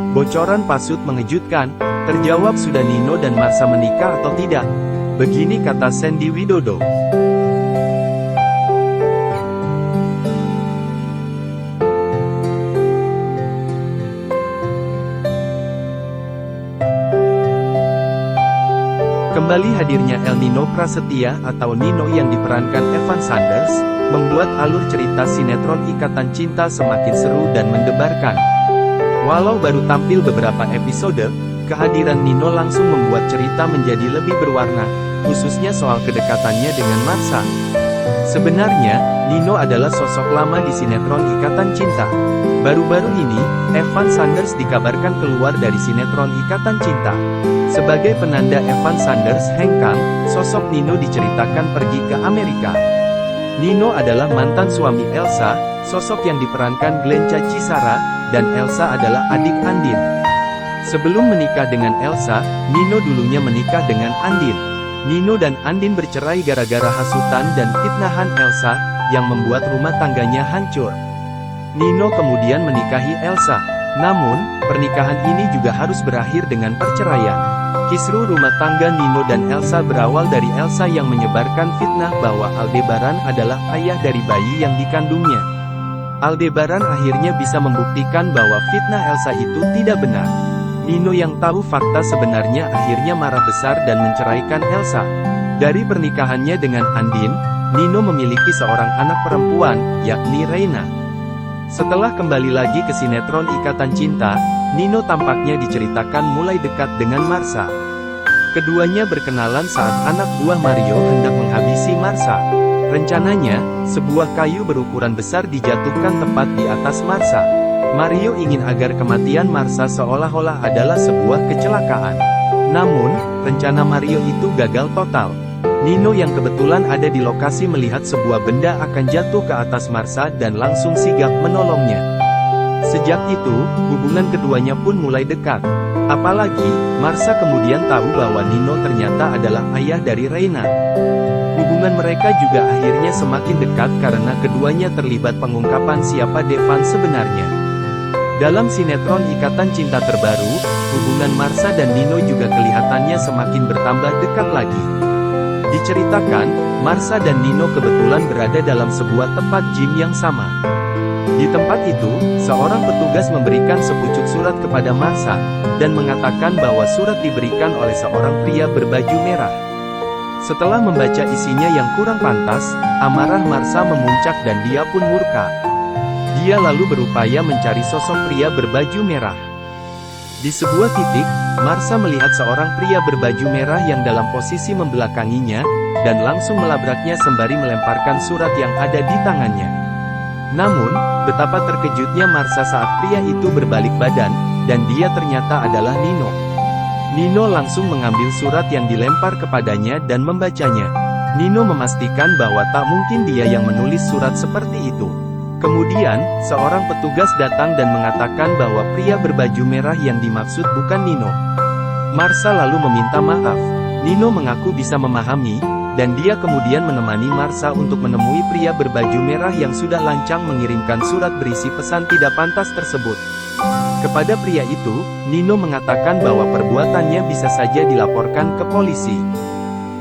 Bocoran Pasut mengejutkan, terjawab sudah Nino dan Marsha menikah atau tidak? Begini kata Sandy Widodo. Kembali hadirnya El Nino Prasetya atau Nino yang diperankan Evan Sanders, membuat alur cerita sinetron Ikatan Cinta semakin seru dan mendebarkan. Walau baru tampil beberapa episode, kehadiran Nino langsung membuat cerita menjadi lebih berwarna, khususnya soal kedekatannya dengan Marsha. Sebenarnya, Nino adalah sosok lama di sinetron Ikatan Cinta. Baru-baru ini, Evan Sanders dikabarkan keluar dari sinetron Ikatan Cinta. Sebagai penanda Evan Sanders hengkang, sosok Nino diceritakan pergi ke Amerika. Nino adalah mantan suami Elsa, sosok yang diperankan Glenn Cacisara, dan Elsa adalah adik Andin. Sebelum menikah dengan Elsa, Nino dulunya menikah dengan Andin. Nino dan Andin bercerai gara-gara hasutan dan fitnahan Elsa, yang membuat rumah tangganya hancur. Nino kemudian menikahi Elsa. Namun, pernikahan ini juga harus berakhir dengan perceraian. Kisruh rumah tangga Nino dan Elsa berawal dari Elsa yang menyebarkan fitnah bahwa Aldebaran adalah ayah dari bayi yang dikandungnya. Aldebaran akhirnya bisa membuktikan bahwa fitnah Elsa itu tidak benar. Nino yang tahu fakta sebenarnya akhirnya marah besar dan menceraikan Elsa. Dari pernikahannya dengan Andin, Nino memiliki seorang anak perempuan, yakni Reina. Setelah kembali lagi ke sinetron Ikatan Cinta, Nino tampaknya diceritakan mulai dekat dengan Marsha. Keduanya berkenalan saat anak buah Mario hendak menghabisi Marsha. Rencananya, sebuah kayu berukuran besar dijatuhkan tepat di atas Marsha. Mario ingin agar kematian Marsha seolah-olah adalah sebuah kecelakaan. Namun, rencana Mario itu gagal total. Nino yang kebetulan ada di lokasi melihat sebuah benda akan jatuh ke atas Marsha dan langsung sigap menolongnya. Sejak itu, hubungan keduanya pun mulai dekat. Apalagi, Marsha kemudian tahu bahwa Nino ternyata adalah ayah dari Reina. Hubungan mereka juga akhirnya semakin dekat karena keduanya terlibat pengungkapan siapa Devan sebenarnya. Dalam sinetron Ikatan Cinta terbaru, hubungan Marsha dan Nino juga kelihatannya semakin bertambah dekat lagi. Diceritakan, Marsha dan Nino kebetulan berada dalam sebuah tempat gym yang sama. Di tempat itu, seorang petugas memberikan sepucuk surat kepada Marsha, dan mengatakan bahwa surat diberikan oleh seorang pria berbaju merah. Setelah membaca isinya yang kurang pantas, amarah Marsha memuncak dan dia pun murka. Dia lalu berupaya mencari sosok pria berbaju merah. Di sebuah titik, Marsha melihat seorang pria berbaju merah yang dalam posisi membelakanginya, dan langsung melabraknya sembari melemparkan surat yang ada di tangannya. Namun, betapa terkejutnya Marsha saat pria itu berbalik badan, dan dia ternyata adalah Nino. Nino langsung mengambil surat yang dilempar kepadanya dan membacanya. Nino memastikan bahwa tak mungkin dia yang menulis surat seperti itu. Kemudian, seorang petugas datang dan mengatakan bahwa pria berbaju merah yang dimaksud bukan Nino. Marsha lalu meminta maaf. Nino mengaku bisa memahami, dan dia kemudian menemani Marsha untuk menemui pria berbaju merah yang sudah lancang mengirimkan surat berisi pesan tidak pantas tersebut. Kepada pria itu, Nino mengatakan bahwa perbuatannya bisa saja dilaporkan ke polisi.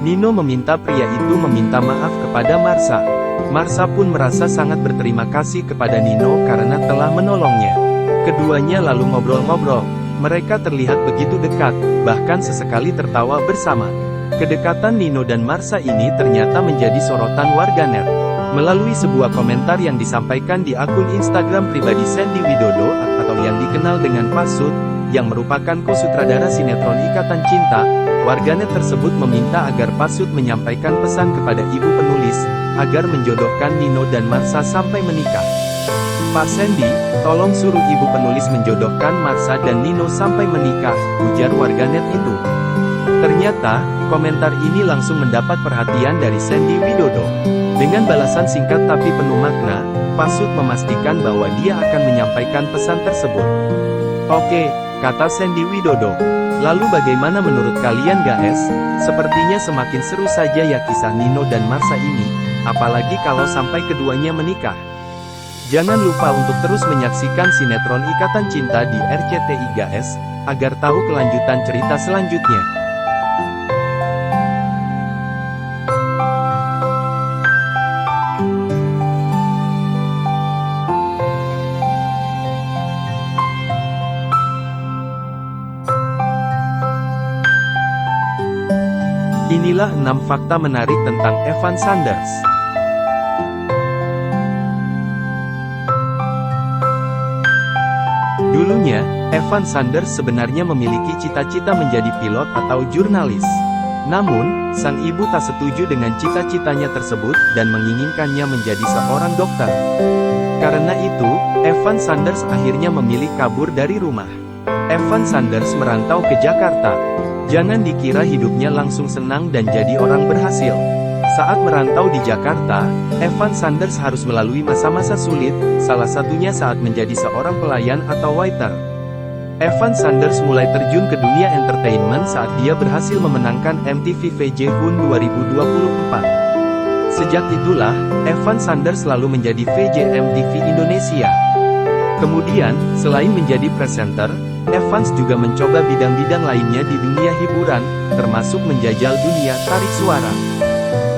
Nino meminta pria itu meminta maaf kepada Marsha. Marsha pun merasa sangat berterima kasih kepada Nino karena telah menolongnya. Keduanya lalu ngobrol-ngobrol. Mereka terlihat begitu dekat, bahkan sesekali tertawa bersama. Kedekatan Nino dan Marsha ini ternyata menjadi sorotan warganet. Melalui sebuah komentar yang disampaikan di akun Instagram pribadi Sandy Widodo, atau yang dikenal dengan Pasut, yang merupakan co-sutradara sinetron Ikatan Cinta, warganet tersebut meminta agar Pasut menyampaikan pesan kepada ibu penulis, agar menjodohkan Nino dan Marsha sampai menikah. Pak Sandy, tolong suruh ibu penulis menjodohkan Marsha dan Nino sampai menikah, ujar warganet itu. Ternyata, komentar ini langsung mendapat perhatian dari Sandy Widodo. Dengan balasan singkat tapi penuh makna, Pasut memastikan bahwa dia akan menyampaikan pesan tersebut. Oke, kata Sandy Widodo. Lalu bagaimana menurut kalian guys? Sepertinya semakin seru saja ya kisah Nino dan Marsha ini, apalagi kalau sampai keduanya menikah. Jangan lupa untuk terus menyaksikan sinetron Ikatan Cinta di RCTI GAS, agar tahu kelanjutan cerita selanjutnya. Inilah 6 fakta menarik tentang Evan Sanders. Dulunya, Evan Sanders sebenarnya memiliki cita-cita menjadi pilot atau jurnalis. Namun, sang ibu tak setuju dengan cita-citanya tersebut dan menginginkannya menjadi seorang dokter. Karena itu, Evan Sanders akhirnya memilih kabur dari rumah. Evan Sanders merantau ke Jakarta. Jangan dikira hidupnya langsung senang dan jadi orang berhasil. Saat merantau di Jakarta, Evan Sanders harus melalui masa-masa sulit, salah satunya saat menjadi seorang pelayan atau waiter. Evan Sanders mulai terjun ke dunia entertainment saat dia berhasil memenangkan MTV VJ Fun 2024. Sejak itulah, Evan Sanders selalu menjadi VJ MTV Indonesia. Kemudian, selain menjadi presenter, Evans juga mencoba bidang-bidang lainnya di dunia hiburan, termasuk menjajal dunia tarik suara.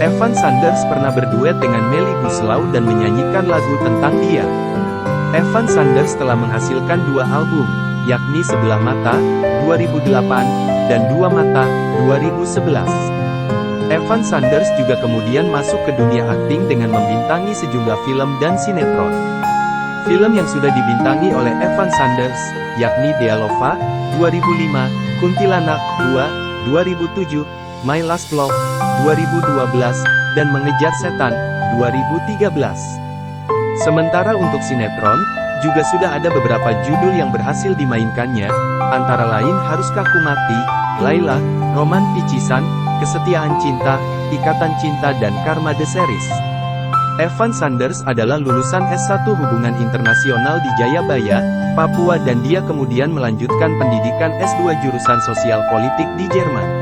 Evan Sanders pernah berduet dengan Melly Goeslaw dan menyanyikan lagu tentang dia. Evan Sanders telah menghasilkan 2 album, yakni Sebelah Mata, 2008, dan Dua Mata, 2011. Evan Sanders juga kemudian masuk ke dunia akting dengan membintangi sejumlah film dan sinetron. Film yang sudah dibintangi oleh Evan Sanders, yakni Dealova, 2005, Kuntilanak 2, 2007, My Last Love, 2012, dan Mengejar Setan, 2013. Sementara untuk sinetron, juga sudah ada beberapa judul yang berhasil dimainkannya, antara lain Haruskah Ku Mati, Laila, Roman Picisan, Kesetiaan Cinta, Ikatan Cinta dan Karma The Series. Evan Sanders adalah lulusan S1 Hubungan Internasional di Jayabaya, Papua dan dia kemudian melanjutkan pendidikan S2 jurusan Sosial Politik di Jerman.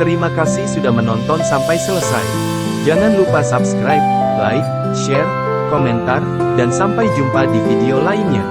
Terima kasih sudah menonton sampai selesai. Jangan lupa subscribe, like, share, komentar, dan sampai jumpa di video lainnya.